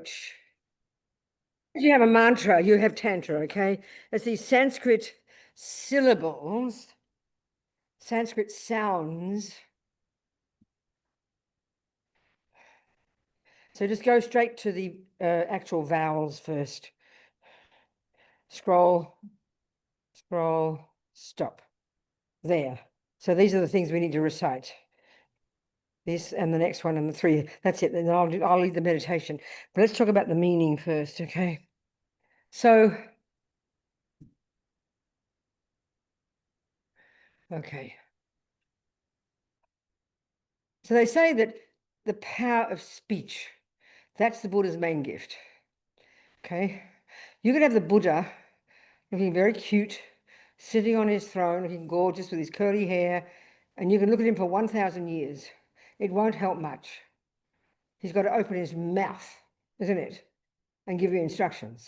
approach. You have a mantra, you have tantra, okay? It's these Sanskrit syllables, Sanskrit sounds. So just go straight to the actual vowels first. Scroll, scroll, stop. There. So these are the things we need to recite. This and the next one and the three. That's it. Then I'll lead the meditation. But let's talk about the meaning first, okay? So, okay. So they say that the power of speech, that's the Buddha's main gift. Okay? You could have the Buddha looking very cute, sitting on his throne, looking gorgeous with his curly hair, and you can look at him for 1,000 years. It won't help much. He's got to open his mouth, isn't it? And give you instructions.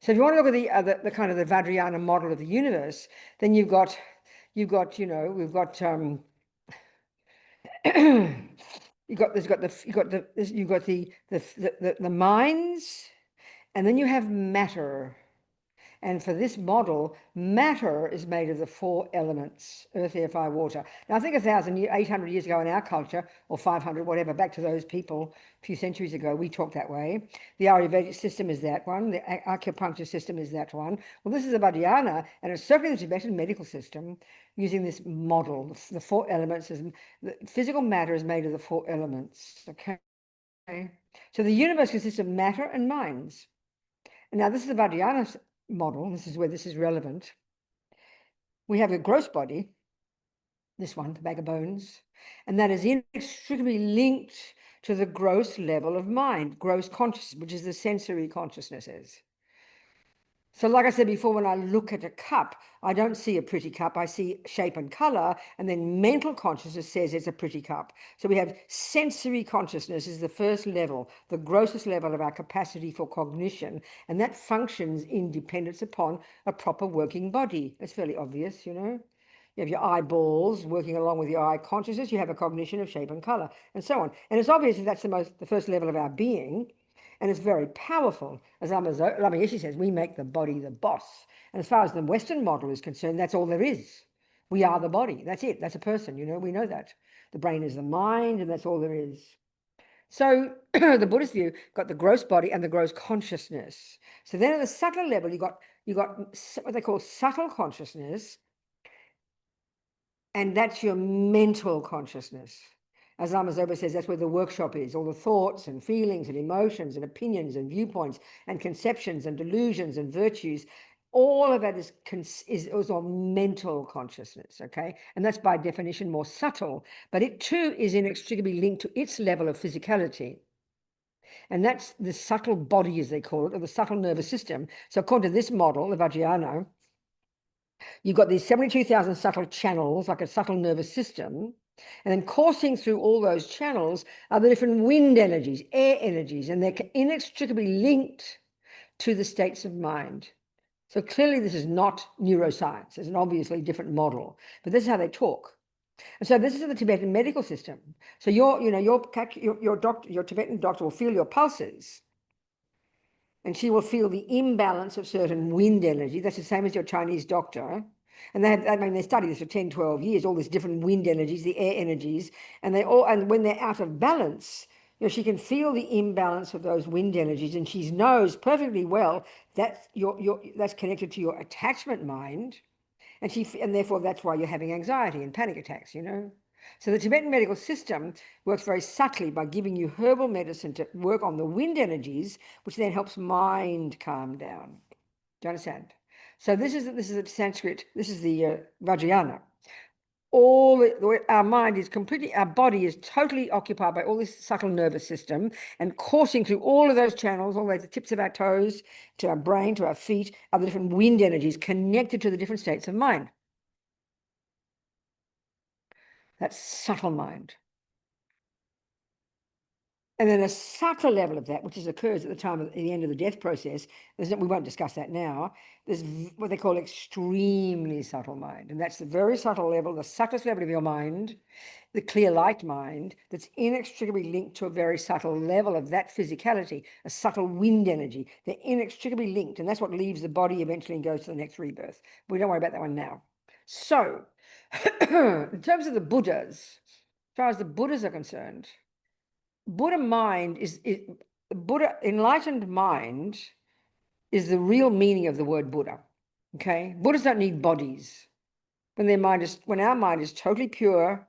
So if you want to look at the kind of the Vajrayana model of the universe, then you've got, we've got the minds, and then you have matter. And for this model, matter is made of the four elements: earth, air, fire, water. Now, I think 800 years ago in our culture, or 500, whatever, back to those people a few centuries ago, we talked that way. The Ayurvedic system is that one. The acupuncture system is that one. Well, this is a Vajrayana, and it's certainly the Tibetan medical system using this model. The four elements, the physical matter is made of the four elements, okay? So the universe consists of matter and minds. And now this is the Vajrayana model. This is where this is relevant. We have a gross body, this one, the bag of bones, and that is inextricably linked to the gross level of mind, gross consciousness, which is the sensory consciousnesses. So like I said before, when I look at a cup, I don't see a pretty cup. I see shape and color, and then mental consciousness says it's a pretty cup. So we have sensory consciousness is the first level, the grossest level of our capacity for cognition, and that functions in dependence upon a proper working body. It's fairly obvious, you know. You have your eyeballs working along with your eye consciousness. You have a cognition of shape and color, and so on. And it's obvious that that's the first level of our being. And it's very powerful. As Lama Yeshe says, we make the body the boss. And as far as the Western model is concerned, that's all there is. We are the body. That's it. That's a person. You know, we know that. The brain is the mind, and that's all there is. So the Buddhist view got the gross body and the gross consciousness. So then at the subtle level, you got what they call subtle consciousness, and that's your mental consciousness. As Lama Zopa says, that's where the workshop is, all the thoughts and feelings and emotions and opinions and viewpoints and conceptions and delusions and virtues. All of that is on mental consciousness, okay? And that's by definition more subtle, but it too is inextricably linked to its level of physicality. And that's the subtle body, as they call it, or the subtle nervous system. So according to this model, the Vajrayana, you've got these 72,000 subtle channels, like a subtle nervous system. And then coursing through all those channels are the different wind energies, air energies, and they're inextricably linked to the states of mind. So clearly this is not neuroscience. It's an obviously different model, but this is how they talk. And so this is the Tibetan medical system. So your Tibetan doctor will feel your pulses, and she will feel the imbalance of certain wind energy. That's the same as your Chinese doctor. And they study this for 10, 12 years, all these different wind energies, the air energies, and when they're out of balance, you know, she can feel the imbalance of those wind energies, and she knows perfectly well that that's connected to your attachment mind, and therefore that's why you're having anxiety and panic attacks, you know. So the Tibetan medical system works very subtly by giving you herbal medicine to work on the wind energies, which then helps mind calm down. Do you understand? So this is the Sanskrit. This is the Vajrayana. Our mind is our body is totally occupied by all this subtle nervous system, and coursing through all of those channels, all the way to the tips of our toes, to our brain, to our feet, are the different wind energies connected to the different states of mind. That's subtle mind. And then a subtle level of that, which occurs at the end of the death process, we won't discuss that now. There's what they call extremely subtle mind. And that's the very subtle level, the subtlest level of your mind, the clear light mind, that's inextricably linked to a very subtle level of that physicality, a subtle wind energy. They're inextricably linked. And that's what leaves the body eventually and goes to the next rebirth. We don't worry about that one now. So, in terms of the Buddhas, as far as the Buddhas are concerned, Buddha mind Buddha enlightened mind is the real meaning of the word Buddha. Okay, Buddhas don't need bodies. When our mind is totally pure,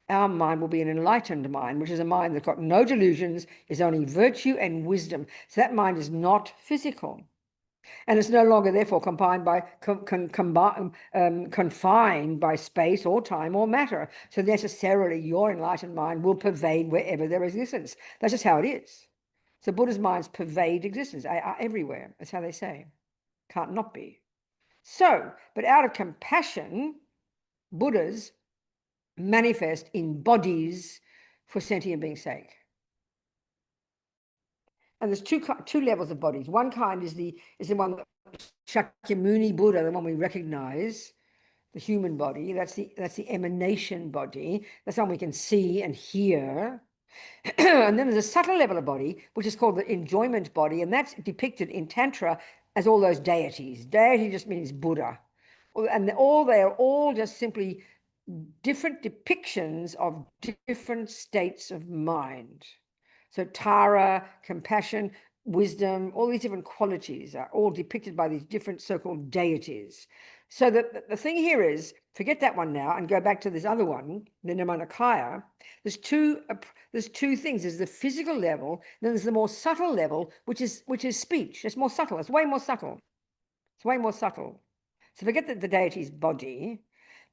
our mind will be an enlightened mind, which is a mind that's got no delusions, is only virtue and wisdom. So that mind is not physical. And it's no longer, therefore, confined by space or time or matter. So necessarily, your enlightened mind will pervade wherever there is existence. That's just how it is. So Buddha's minds pervade existence, are everywhere. That's how they say. Can't not be. So, but out of compassion, Buddhas manifest in bodies for sentient beings' sake. And there's two levels of bodies. One kind is the one that Shakyamuni Buddha, the one we recognize, the human body. That's the emanation body. That's the one we can see and hear. And then there's a subtle level of body, which is called the enjoyment body, and that's depicted in Tantra as all those deities. Deity just means Buddha. And they are all just simply different depictions of different states of mind. So Tara, compassion, wisdom, all these different qualities are all depicted by these different so-called deities. So the thing here is, forget that one now and go back to this other one, the Nirmanakaya. There's two things. There's the physical level, then there's the more subtle level, which is speech. It's more subtle. It's way more subtle. It's way more subtle. So forget the deity's body,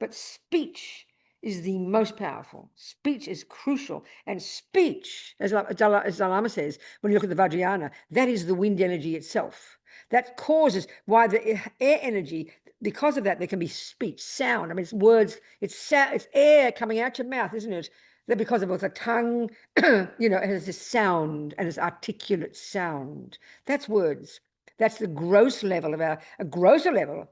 but speech is the most powerful. Speech is crucial. And speech, as Dalai Lama says, when you look at the Vajrayana, that is the wind energy itself. That causes why the air energy, because of that, there can be speech, sound. I mean, it's words, it's air coming out your mouth, isn't it? That because of the tongue, it has this sound and it's articulate sound. That's words. That's the gross level of a grosser level.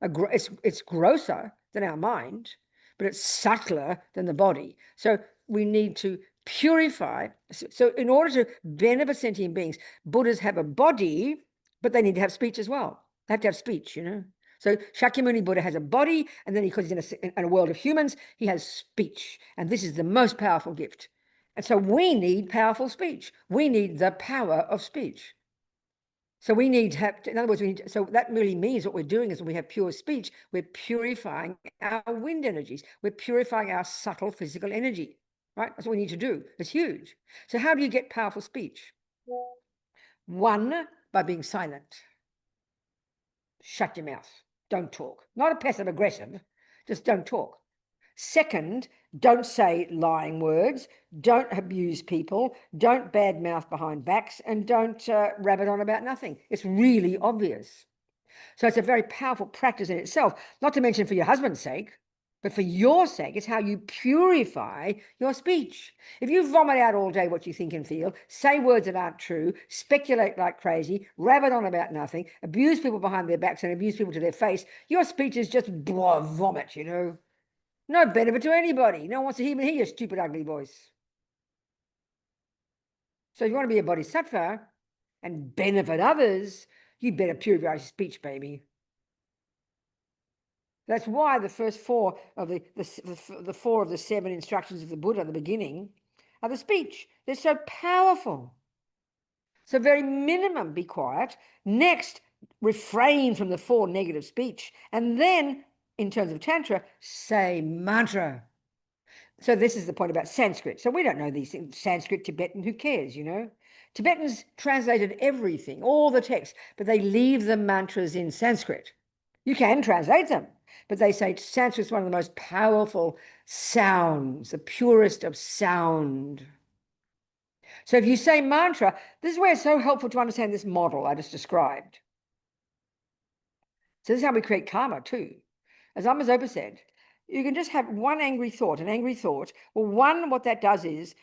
It's grosser than our mind, but it's subtler than the body. So we need to purify. So in order to benefit sentient beings, Buddhas have a body, but they need to have speech as well. They have to have speech, So Shakyamuni Buddha has a body, and then because he's in a world of humans, he has speech. And this is the most powerful gift. And so we need powerful speech. We need the power of speech. So we need to have, in other words, so that really means what we're doing is when we have pure speech, we're purifying our wind energies. We're purifying our subtle physical energy, right? That's what we need to do. It's huge. So how do you get powerful speech? One, by being silent. Shut your mouth. Don't talk. Not a passive aggressive, just don't talk. Second, don't say lying words, don't abuse people, don't badmouth behind backs, and don't rabbit on about nothing. It's really obvious. So it's a very powerful practice in itself, not to mention for your husband's sake, but for your sake. It's how you purify your speech. If you vomit out all day what you think and feel, say words that aren't true, speculate like crazy, rabbit on about nothing, abuse people behind their backs and abuse people to their face, your speech is just blah, vomit, No benefit to anybody. No one wants to even hear your stupid, ugly voice. So if you want to be a bodhisattva and benefit others, you better purify your speech, baby. That's why the first four of the four of the seven instructions of the Buddha at the beginning are the speech. They're so powerful. So very minimum, be quiet. Next, refrain from the four negative speech. And then, in terms of Tantra, say mantra. So this is the point about Sanskrit. So we don't know these things. Sanskrit, Tibetan, who cares, Tibetans translated everything, all the texts, but they leave the mantras in Sanskrit. You can translate them, but they say Sanskrit is one of the most powerful sounds, the purest of sound. So if you say mantra, this is where it's so helpful to understand this model I just described. So this is how we create karma too. As Lama Zopa said, you can just have one angry thought, an angry thought. Well, what that does is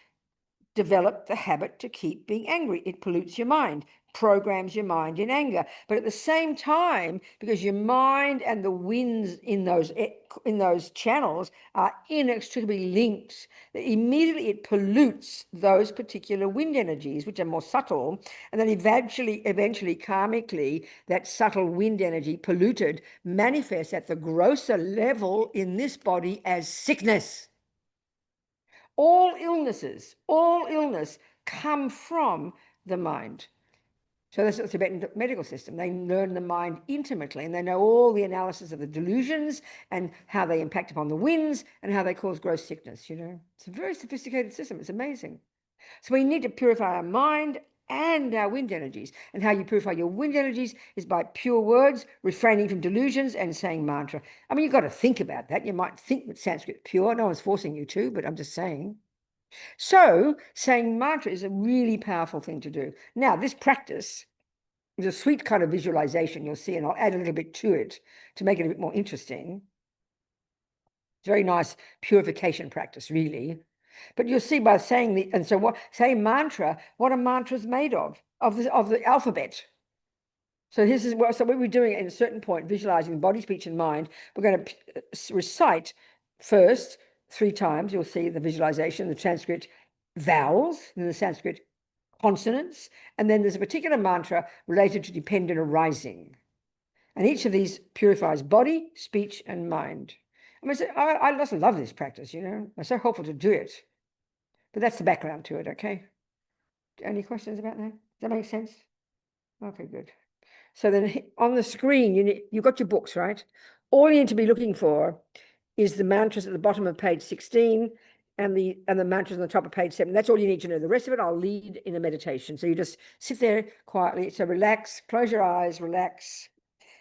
develop the habit to keep being angry. It pollutes your mind, programs your mind in anger. But at the same time, because your mind and the winds in those channels are inextricably linked, immediately it pollutes those particular wind energies, which are more subtle, and then eventually karmically, that subtle wind energy polluted manifests at the grosser level in this body as sickness. All illness come from the mind. So that's the Tibetan medical system. They learn the mind intimately, and they know all the analysis of the delusions and how they impact upon the winds and how they cause gross sickness. It's a very sophisticated system. It's amazing. So we need to purify our mind and our wind energies. And how you purify your wind energies is by pure words, refraining from delusions, and saying mantra. I mean, you've got to think about that. You might think that Sanskrit pure. No one's forcing you to, but I'm just saying. So saying mantra is a really powerful thing to do. Now, this practice is a sweet kind of visualization, you'll see, and I'll add a little bit to it to make it a bit more interesting. It's a very nice purification practice, really. But you'll see by saying saying mantra, what a mantra is made of the alphabet. So what we're doing at a certain point, visualizing body, speech, and mind. We're going to recite first 3 times. You'll see the visualization, the Sanskrit vowels, and the Sanskrit consonants, and then there's a particular mantra related to dependent arising. And each of these purifies body, speech, and mind. I mean, I just love this practice, It's so helpful to do it. But that's the background to it, okay? Any questions about that? Does that make sense? Okay, good. So then on the screen, you've got your books, right? All you need to be looking for is the mantras at the bottom of page 16 and the mantras on the top of page 7. That's all you need to know. The rest of it, I'll lead in a meditation. So you just sit there quietly. So relax, close your eyes, relax.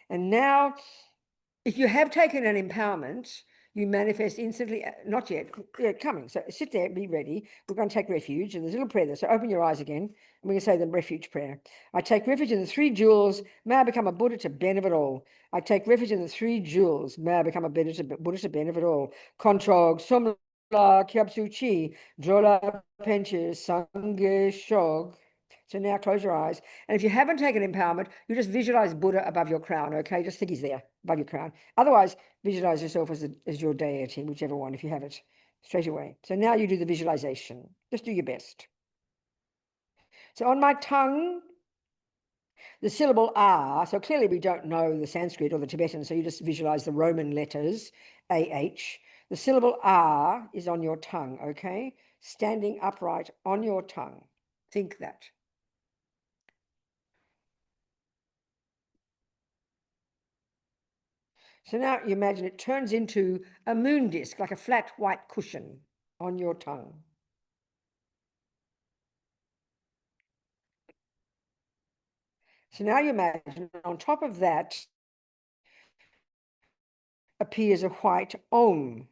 And now, if you have taken an empowerment, you manifest instantly. Not yet. Yeah, coming. So sit there, be ready. We're going to take refuge. And there's a little prayer there. So open your eyes again. And we can say the refuge prayer. I take refuge in the 3 jewels. May I become a Buddha to benefit all. I take refuge in the 3 jewels. May I become a Buddha to benefit all. Kontrog, Somla, Kyabsu Chi, Jola Penche, Sange Shog. So now close your eyes. And if you haven't taken empowerment, you just visualize Buddha above your crown, okay? Just think he's there above your crown. Otherwise, visualize yourself as your deity, whichever one, if you have it, straight away. So now you do the visualization. Just do your best. So on my tongue, the syllable R, so clearly we don't know the Sanskrit or the Tibetan, so you just visualize the Roman letters, AH. The syllable R is on your tongue, okay? Standing upright on your tongue. Think that. So now you imagine it turns into a moon disc, like a flat white cushion on your tongue. So now you imagine on top of that appears a white Om,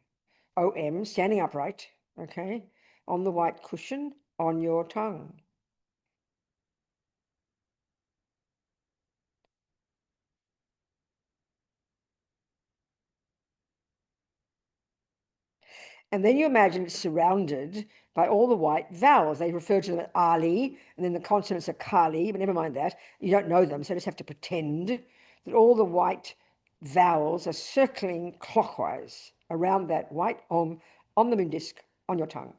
O-M, standing upright, okay, on the white cushion on your tongue. And then you imagine it's surrounded by all the white vowels. They refer to them as Ali, and then the consonants are Kali, but never mind that. You don't know them, so you just have to pretend that all the white vowels are circling clockwise around that white Om on the moon disc on your tongue.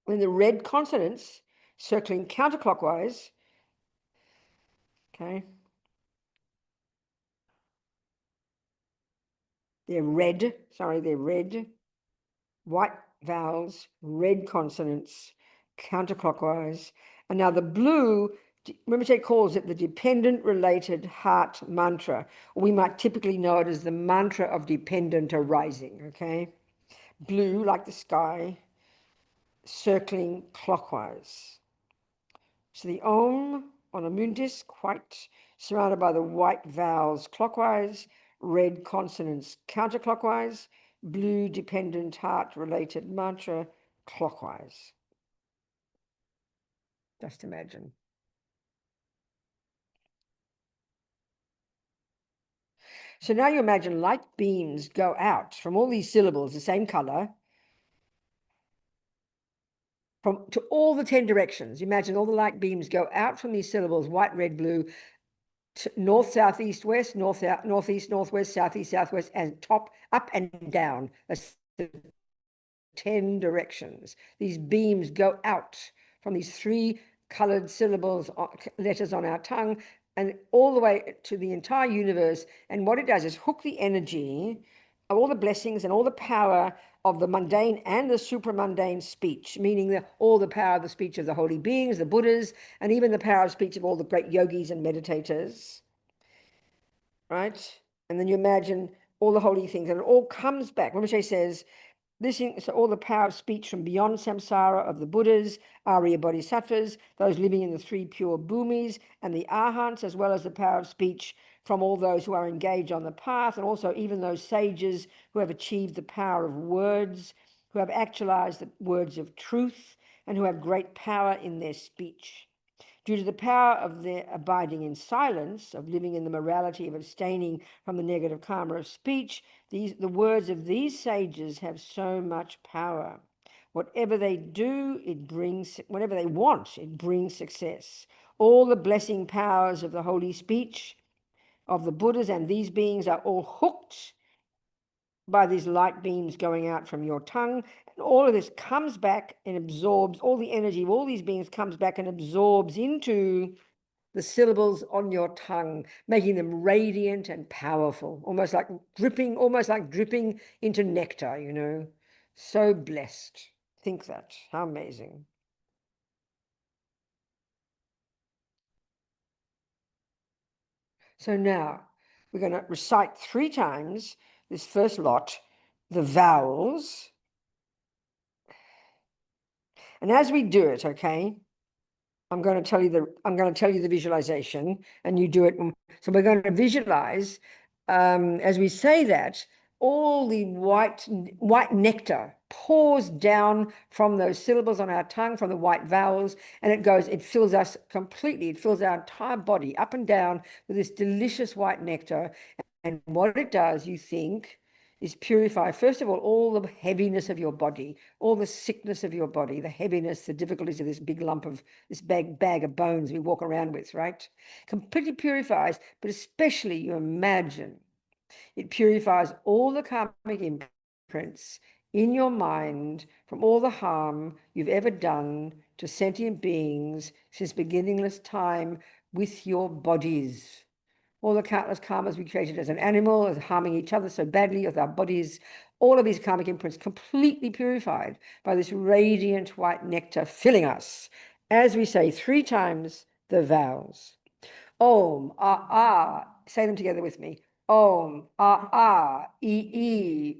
And the red consonants circling counterclockwise, okay? They're red, white vowels, red consonants, counterclockwise. And now the blue, Rinpoche calls it the dependent related heart mantra. We might typically know it as the mantra of dependent arising, okay? Blue, like the sky, circling clockwise. So the Om on a moon disc, white, surrounded by the white vowels clockwise, red consonants counterclockwise, blue dependent heart related mantra clockwise. Just imagine. So now you imagine light beams go out from all these syllables, the same color, to all the 10 directions. Imagine all the light beams go out from these syllables, white, red, blue, north, south, east, west, north, northeast, northwest, southeast, southwest, and top, up and down. That's the 10 directions. These beams go out from these 3 colored syllables, letters on our tongue, and all the way to the entire universe. And what it does is hook the energy of all the blessings and all the power of the mundane and the supramundane speech, meaning all the power of the speech of the holy beings, the Buddhas, and even the power of speech of all the great yogis and meditators, right? And then you imagine all the holy things, and it all comes back. Rinpoche says, so all the power of speech from beyond samsara of the Buddhas, Arya Bodhisattvas, those living in the 3 pure bhumis, and the Arhants, as well as the power of speech from all those who are engaged on the path, and also even those sages who have achieved the power of words, who have actualized the words of truth, and who have great power in their speech. Due to the power of their abiding in silence, of living in the morality of abstaining from the negative karma of speech, the words of these sages have so much power. Whatever they do, whatever they want, it brings success. All the blessing powers of the holy speech of the Buddhas and these beings are all hooked by these light beams going out from your tongue. And all of this comes back and absorbs, all the energy of all these beings comes back and absorbs into the syllables on your tongue, making them radiant and powerful, almost like dripping into nectar, you know. So blessed. Think that. How amazing. So now we're going to recite 3 times this first lot, the vowels. And as we do it, okay, I'm going to tell you the visualization, and you do it. So we're going to visualize, as we say that, all the white nectar pours down from those syllables on our tongue, from the white vowels, and it fills us completely. It fills our entire body up and down with this delicious white nectar. And what it does, you think, is purify, first of all the heaviness of your body, all the sickness of your body, the heaviness, the difficulties of this big lump of this bag of bones we walk around with, right? Completely purifies, but especially you imagine it purifies all the karmic imprints in your mind from all the harm you've ever done to sentient beings since beginningless time with your bodies. All the countless karmas we created as an animal, as harming each other so badly with our bodies, all of these karmic imprints completely purified by this radiant white nectar filling us. As we say 3 times the vows. Om, say them together with me. Om, I, u,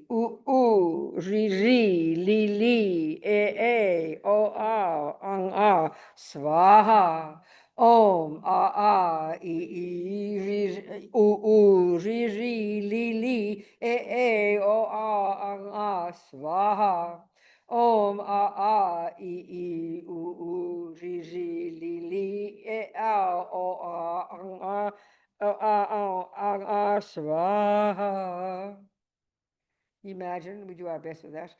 ri, li, o, swaha. Om, I, u, ri, li, o, swaha. Om, ri, o, swaha. Imagine we do our best with that.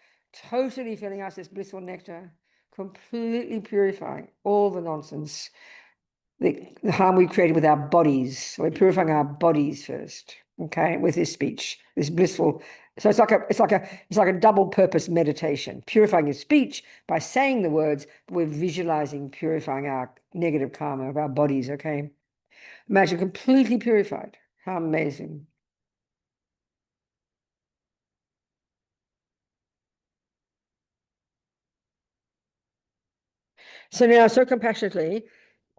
Totally filling us this blissful nectar, completely purifying all the nonsense, the harm we created with our bodies. So we're purifying our bodies first, okay, with this speech, this blissful. So it's like a double purpose meditation, purifying your speech by saying the words, but we're visualizing purifying our negative karma of our bodies, okay? Imagine completely purified. How amazing. So now, so compassionately,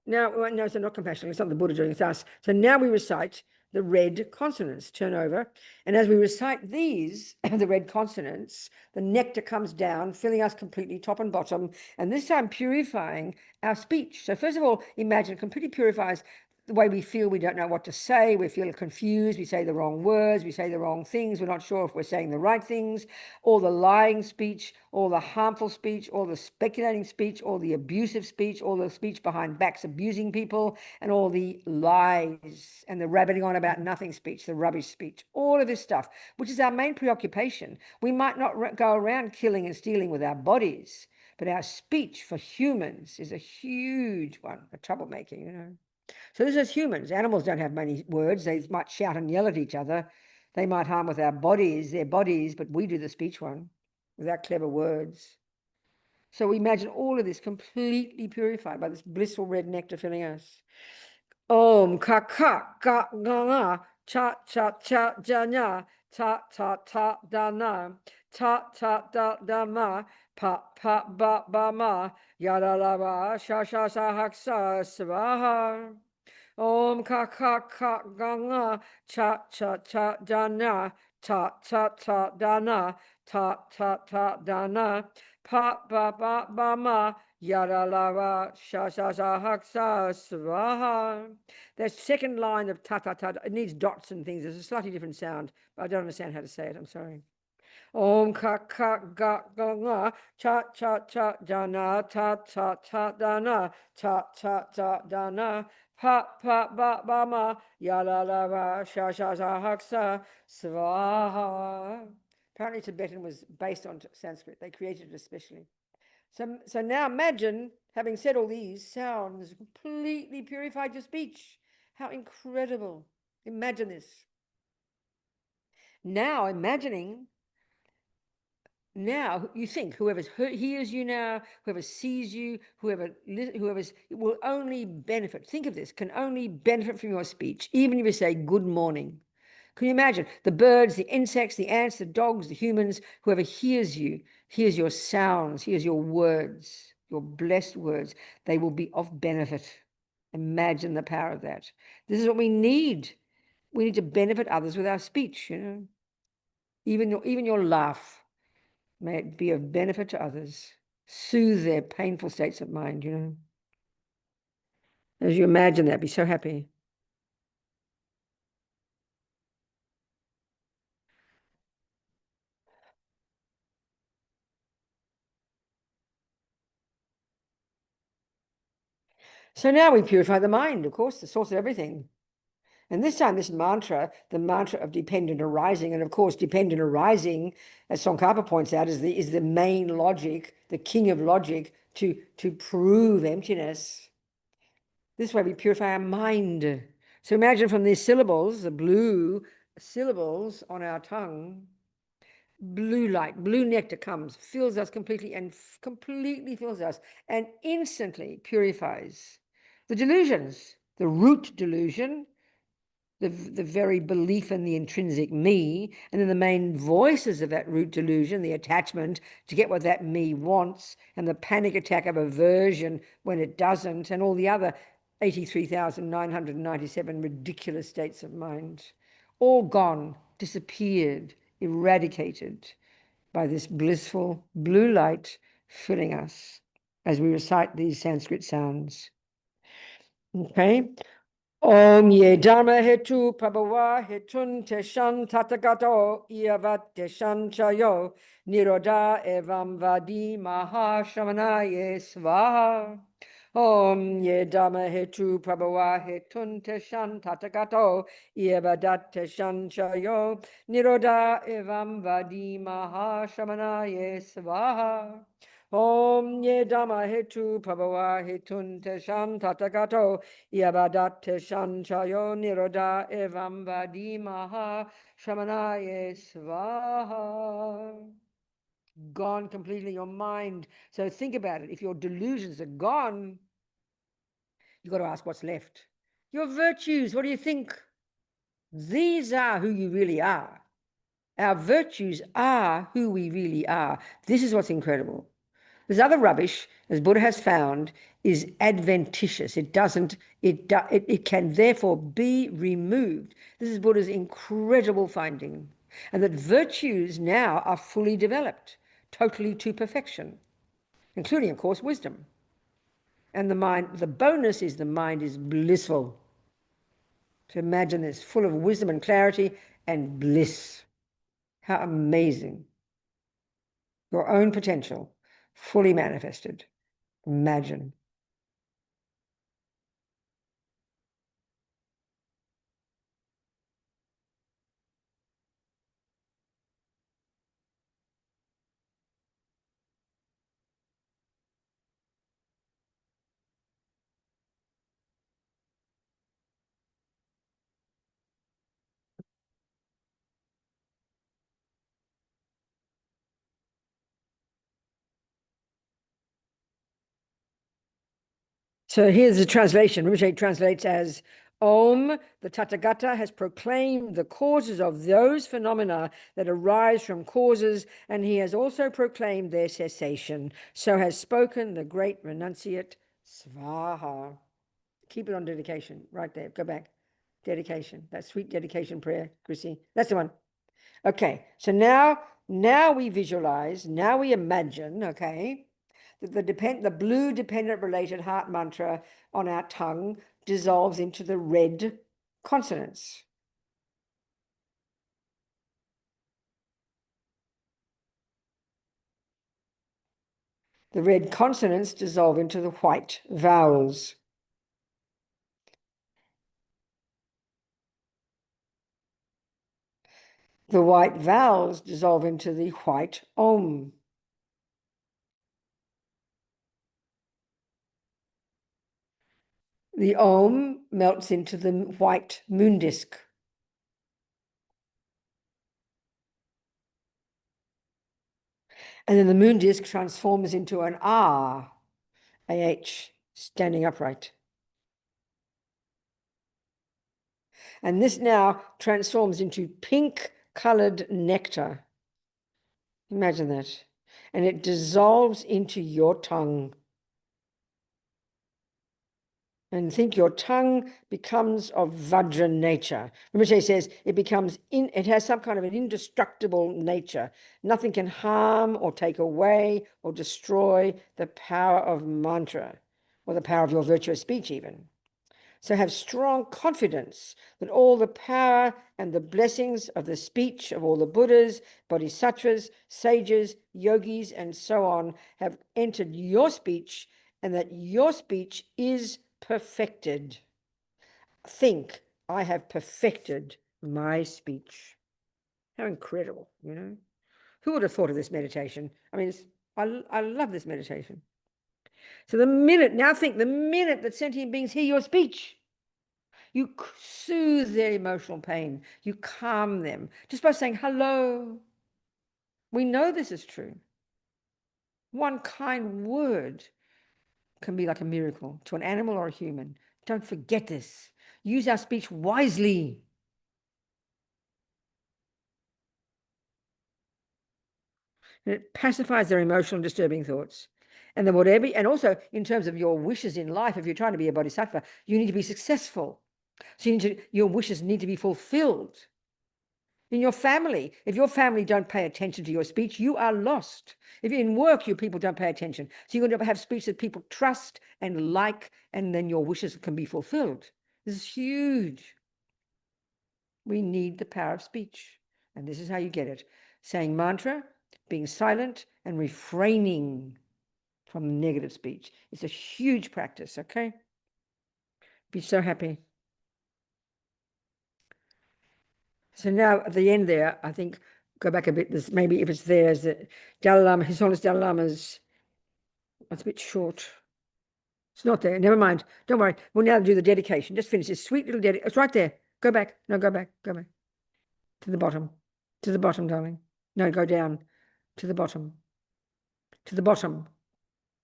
now, no, so not compassionately, it's not the Buddha doing it, it's us. So now we recite the red consonants, turn over. And as we recite these, the red consonants, the nectar comes down, filling us completely, top and bottom, and this time purifying our speech. So first of all, imagine completely purifies the way we feel we don't know what to say, we feel confused, we say the wrong words, we say the wrong things, we're not sure if we're saying the right things, all the lying speech, all the harmful speech, all the speculating speech, all the abusive speech, all the speech behind backs abusing people, and all the lies and the rabbiting on about nothing speech, the rubbish speech, all of this stuff, which is our main preoccupation. We might not go around killing and stealing with our bodies, but our speech for humans is a huge one for troublemaking, you know. So this is humans. Animals don't have many words. They might shout and yell at each other. They might harm with our bodies, their bodies, but we do the speech one with our clever words. So we imagine all of this completely purified by this blissful red nectar filling us. Om ka ka ga ga cha cha cha janya ta ta ta da na ta ta da da ma pa pa ba ba ma yada la ba sha sha sa hak sa svaha. Om ka ka ka ga cha cha cha janya ta ta ta da na ta ta ta da na pa ba ba ba ma yada lava sha sha sha haksa swaha. That second line of ta ta ta, it needs dots and things. There's a slightly different sound, but I don't understand how to say it. I'm sorry. Om ka ka ga ga nga cha cha cha jana ta ta ta dana ta ta ta dana pa pa ba ba ma yada lava sha sha sha haksa swaha. Apparently Tibetan was based on Sanskrit. They created it especially. So now imagine, having said all these sounds, completely purified your speech. How incredible. Imagine this. Now imagining, now you think whoever hears you now, whoever sees you, whoever will only benefit. Think of this, can only benefit from your speech, even if you say good morning. Can you imagine the birds, the insects, the ants, the dogs, the humans, whoever hears you, hears your sounds, hears your words, your blessed words, they will be of benefit. Imagine the power of that. This is what we need. We need to benefit others with our speech, you know. Even your laugh, may it be of benefit to others. Soothe their painful states of mind, you know. As you imagine that, be so happy. So now we purify the mind, of course, the source of everything. And this time, this mantra, the mantra of dependent arising, and of course, dependent arising, as Tsongkhapa points out, is the main logic, the king of logic, to prove emptiness. This way we purify our mind. So imagine from these syllables, the blue syllables on our tongue, blue light, blue nectar comes, fills us completely, and completely fills us, and instantly purifies the delusions, the root delusion, the very belief in the intrinsic me, and then the main voices of that root delusion, the attachment to get what that me wants, and the panic attack of aversion when it doesn't, and all the other 83,997 ridiculous states of mind, all gone, disappeared, eradicated by this blissful blue light filling us as we recite these Sanskrit sounds. Okay. Om ye dharma hetu prabhava hetun teshan tatagato iavat teshan chayo niroda evam vadi mahashamanaye svaha. Om ye dharma hetu prabhava hetun teshan tatagato iavat teshan chayo niroda evam vadi mahashamanaye svaha. Om ye dhamma hetu prabhava hetun tesham tatagato yabadat teshan chayo niroda evam vadimaha shamanaye svaha. Gone completely, your mind. So think about it. If your delusions are gone, you've got to ask what's left. Your virtues, what do you think? These are who you really are. Our virtues are who we really are. This is what's incredible. This other rubbish, as Buddha has found, is adventitious. It can therefore be removed. This is Buddha's incredible finding. And that virtues now are fully developed, totally to perfection, including, of course, wisdom. And the mind, the bonus is the mind is blissful. So imagine this, full of wisdom and clarity and bliss. How amazing. Your own potential, fully manifested. Imagine. So here's the translation. Rinpoche translates as, Om, the Tathagata has proclaimed the causes of those phenomena that arise from causes, and he has also proclaimed their cessation. So has spoken the great renunciate Svaha. Keep it on dedication, right there. Go back. Dedication. That sweet dedication prayer, Chrissy. That's the one. Okay, so now we visualize, now we imagine, okay, that the blue dependent related heart mantra on our tongue dissolves into the red consonants. The red consonants dissolve into the white vowels. The white vowels dissolve into the white Om. The Om melts into the white moon disk. And then the moon disk transforms into an Ah, AH, standing upright. And this now transforms into pink-colored nectar. Imagine that. And it dissolves into your tongue. And think your tongue becomes of Vajra nature. Rinpoche says it has some kind of an indestructible nature. Nothing can harm or take away or destroy the power of mantra, or the power of your virtuous speech even. So have strong confidence that all the power and the blessings of the speech of all the Buddhas, bodhisattvas, sages, yogis, and so on have entered your speech, and that your speech is perfected. Think, I have perfected my speech. How incredible, you know? Who would have thought of this meditation? I mean, I love this meditation. So the minute that sentient beings hear your speech, you soothe their emotional pain. You calm them just by saying hello. We know this is true. One kind word can be like a miracle to an animal or a human. Don't forget this. Use our speech wisely. And it pacifies their emotional disturbing thoughts. And then and also in terms of your wishes in life, if you're trying to be a bodhisattva, you need to be successful. So your wishes need to be fulfilled. In your family, if your family don't pay attention to your speech, you are lost. If in work, your people don't pay attention. So you're going to have speech that people trust and like, and then your wishes can be fulfilled. This is huge. We need the power of speech. And this is how you get it. Saying mantra, being silent, and refraining from negative speech. It's a huge practice, okay? Be so happy. So now at the end there, I think, go back a bit, this, maybe if it's there, is that Dalai Lama, His Holiness Dalai Lama's, it's a bit short. It's not there. Never mind. Don't worry. We'll now do the dedication. Just finish this sweet little dedication. It's right there. Go back. No, go back. Go back. To the bottom. To the bottom, darling. No, go down. To the bottom. To the bottom.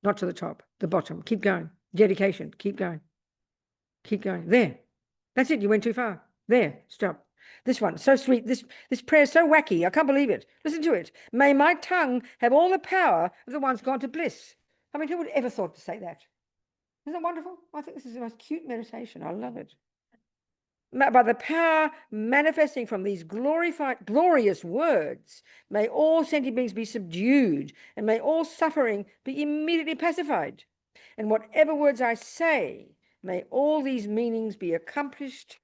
Not to the top. The bottom. Keep going. Dedication. Keep going. Keep going. There. That's it. You went too far. There. Stop. This one, so sweet. This prayer is so wacky. I can't believe it. Listen to it. May my tongue have all the power of the ones gone to bliss. I mean, who would ever thought to say that? Isn't that wonderful? I think this is the most cute meditation. I love it. By the power manifesting from these glorious words, may all sentient beings be subdued, and may all suffering be immediately pacified. And whatever words I say, may all these meanings be accomplished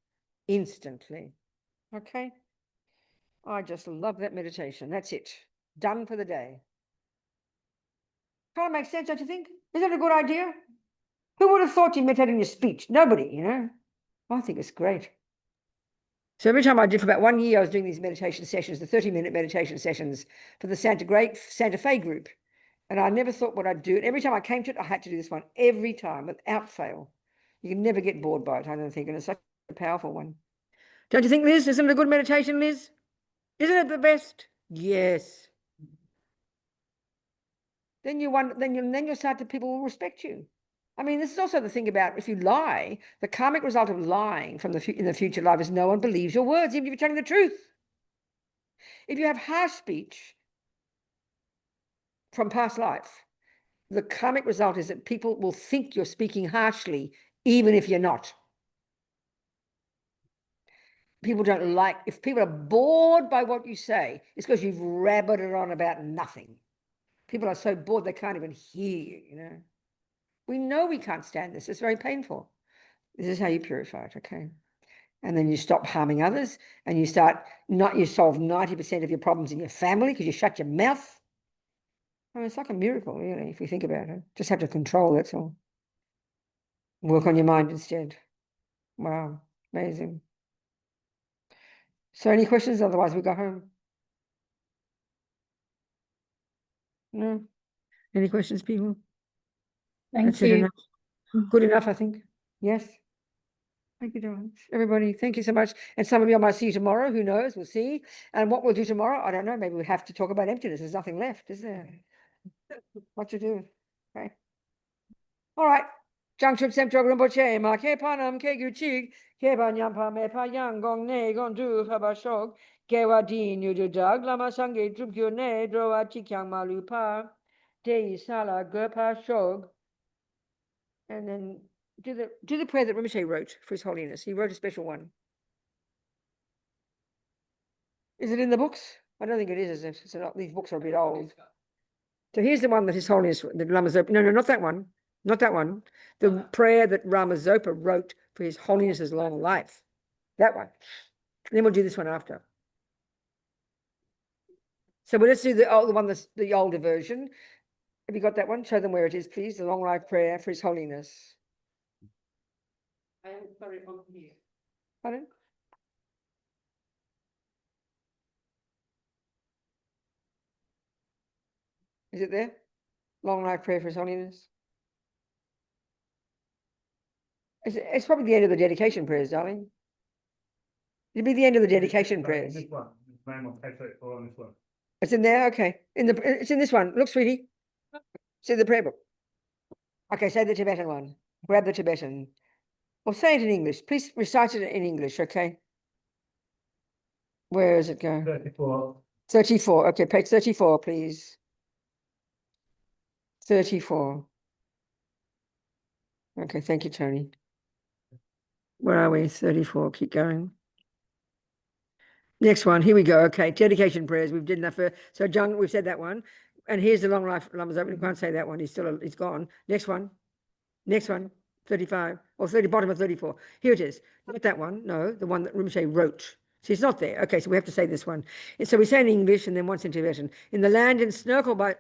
instantly. Okay? I just love that meditation. That's it. Done for the day. Kind of makes sense, don't you think? Isn't it a good idea? Who would have thought you meditated in your speech? Nobody, you know? I think it's great. So every time I did, for about 1 year, I was doing these meditation sessions, the 30-minute meditation sessions for the Santa Fe group. And I never thought what I'd do. And every time I came to it, I had to do this one every time without fail. You can never get bored by it, I don't think. And it's such a powerful one. Don't you think, Liz? Isn't it a good meditation, Liz? Isn't it the best? Yes. Then you'll start to, people will respect you. I mean, this is also the thing about if you lie, the karmic result of lying in the future life is no one believes your words, even if you're telling the truth. If you have harsh speech from past life, the karmic result is that people will think you're speaking harshly, even if you're not. People don't like, if people are bored by what you say, it's because you've rabbited on about nothing. People are so bored they can't even hear you, you know. We know we can't stand this. It's very painful. This is how you purify it, okay? And then you stop harming others and you solve 90% of your problems in your family because you shut your mouth. I mean, it's like a miracle, really, if you think about it. Just have to control, that's all. Work on your mind instead. Wow, amazing. So any questions? Otherwise we go home. No? Any questions, people? Thank you. Good enough, I think. Yes. Thank you, darling. Everybody, thank you so much. And some of you I might see you tomorrow. Who knows? We'll see. And what we'll do tomorrow, I don't know. Maybe we have to talk about emptiness. There's nothing left, is there? What to do? Okay. All right. Jangchup Semchog Rinpoche, Ma Ke Panam Ke Guchig, Ke Banyampa Me Pa Yang Gong Ne Gong Du Habashog, Ke Wa Din Yudu Dag, Lama Sange Drupkyo Ne, Drowa Chikyang Malupa, Dei Sala Gurpa Shog. And then do the prayer that Rinpoche wrote for His Holiness. He wrote a special one. Is it in the books? I don't think it is it? So not, these books are a bit old. So here's the one that His Holiness, that Lama Zopa, no, not that one. Not that one. The prayer that Lama Zopa wrote for His Holiness's long life. That one. And then we'll do this one after. So let's do the one that's the older version. Have you got that one? Show them where it is, please. The long life prayer for His Holiness. I am sorry, on here. Pardon? Is it there? Long life prayer for His Holiness. It's probably the end of the dedication prayers, darling. It'll be the end of the dedication prayers. This one. On this one. It's in there? Okay. It's in this one. Look, sweetie. See the prayer book. Okay, say the Tibetan one. Grab the Tibetan. Or say it in English. Please recite it in English, okay? Where does it go? 34. 34. Okay, page 34, please. 34. Okay, thank you, Tony. Where are we? 34. Keep going. Next one. Here we go. Okay, dedication prayers. We've did enough. So, Jung, we've said that one. And here's the long life Lama's open. We can't say that one. He's gone. Next one. Next one. 35 or 30, bottom of 34. Here it is. Not that one. No, the one that Rinpoche wrote. See, it's not there. Okay, so we have to say this one. And so we say in English and then once in Tibetan. In the land encircled by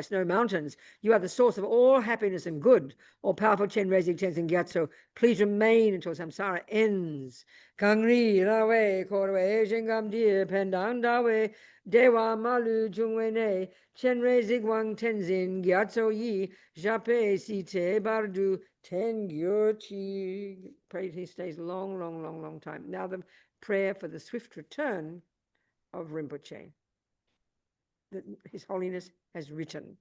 snow mountains, you are the source of all happiness and good. All powerful Chen Rezig Tenzin Gyatso, please remain until samsara ends. Kangri Rawe Korwe Jingam Dir Pendang Dawe Dewa Malu Jungwe Ne Chen Rezig Wang Tenzin Gyatso Yi Jape Site Bardu Ten Chi. Pray he stays long time. Now the prayer for the swift return of Rinpoche that His Holiness has written.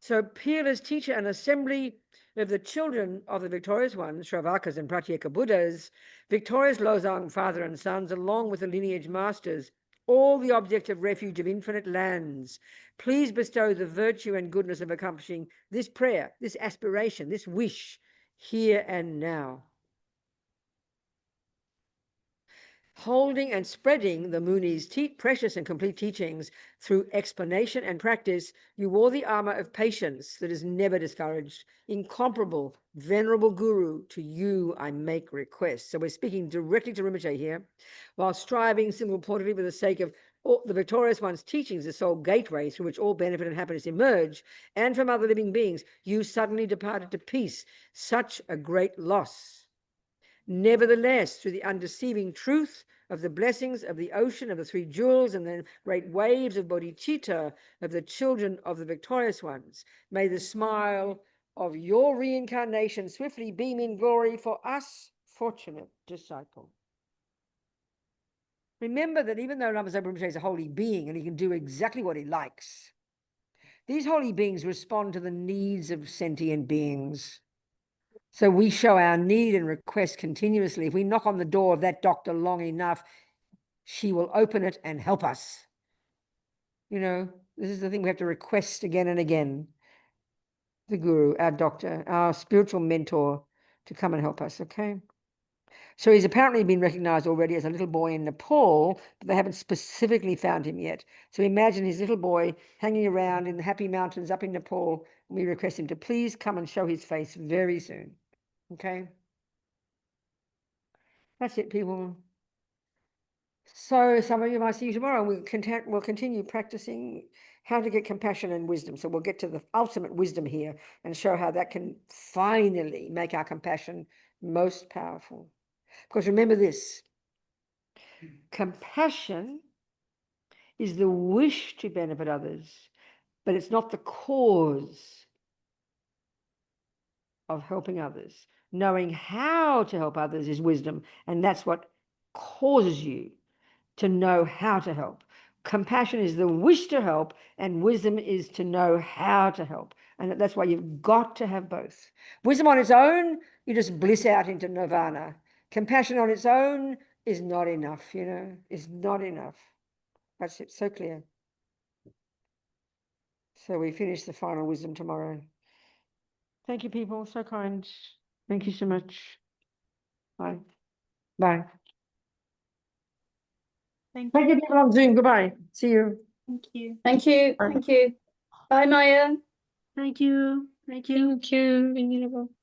So peerless teacher and assembly of the children of the victorious ones, Shravakas and Pratyeka Buddhas, victorious Lozang father and sons, along with the lineage masters, all the objects of refuge of infinite lands, please bestow the virtue and goodness of accomplishing this prayer, this aspiration, this wish, here and now. holding and spreading the Muni's precious and complete teachings through explanation and practice, you wore the armor of patience that is never discouraged. Incomparable, venerable Guru, to you I make request. So we're speaking directly to Rinpoche here, while striving single-pointedly for the sake of the victorious one's teachings, the sole gateway through which all benefit and happiness emerge, and from other living beings, you suddenly departed to peace. Such a great loss. Nevertheless, through the undeceiving truth of the blessings of the ocean of the three jewels and the great waves of bodhicitta of the children of the victorious ones, may the smile of your reincarnation swiftly beam in glory for us, fortunate disciple. Remember that even though Lama Zopa Rinpoche is a holy being and he can do exactly what he likes, these holy beings respond to the needs of sentient beings. So we show our need and request continuously. If we knock on the door of that doctor long enough, she will open it and help us. You know, this is the thing we have to request again and again. The Guru, our doctor, our spiritual mentor, to come and help us, okay? So he's apparently been recognized already as a little boy in Nepal, but they haven't specifically found him yet. So imagine his little boy hanging around in the happy mountains up in Nepal, and we request him to please come and show his face very soon. Okay? That's it, people. So some of you might see you tomorrow. We'll continue practicing how to get compassion and wisdom. So we'll get to the ultimate wisdom here and show how that can finally make our compassion most powerful. Because remember this, compassion is the wish to benefit others, but it's not the cause of helping others. Knowing how to help others is wisdom, and that's what causes you to know how to help. Compassion is the wish to help, and wisdom is to know how to help. And that's why you've got to have both. Wisdom on its own, you just bliss out into nirvana. Compassion on its own is not enough, you know, is not enough. That's it, so clear. So we finish the final wisdom tomorrow. Thank you, people, so kind. Thank you so much. Bye. Bye. Thank Thank you, people on Zoom. Goodbye. See you. you. Thank you. Bye. Thank you. Bye, Maya. Thank you. Thank you. Thank you, Venerable.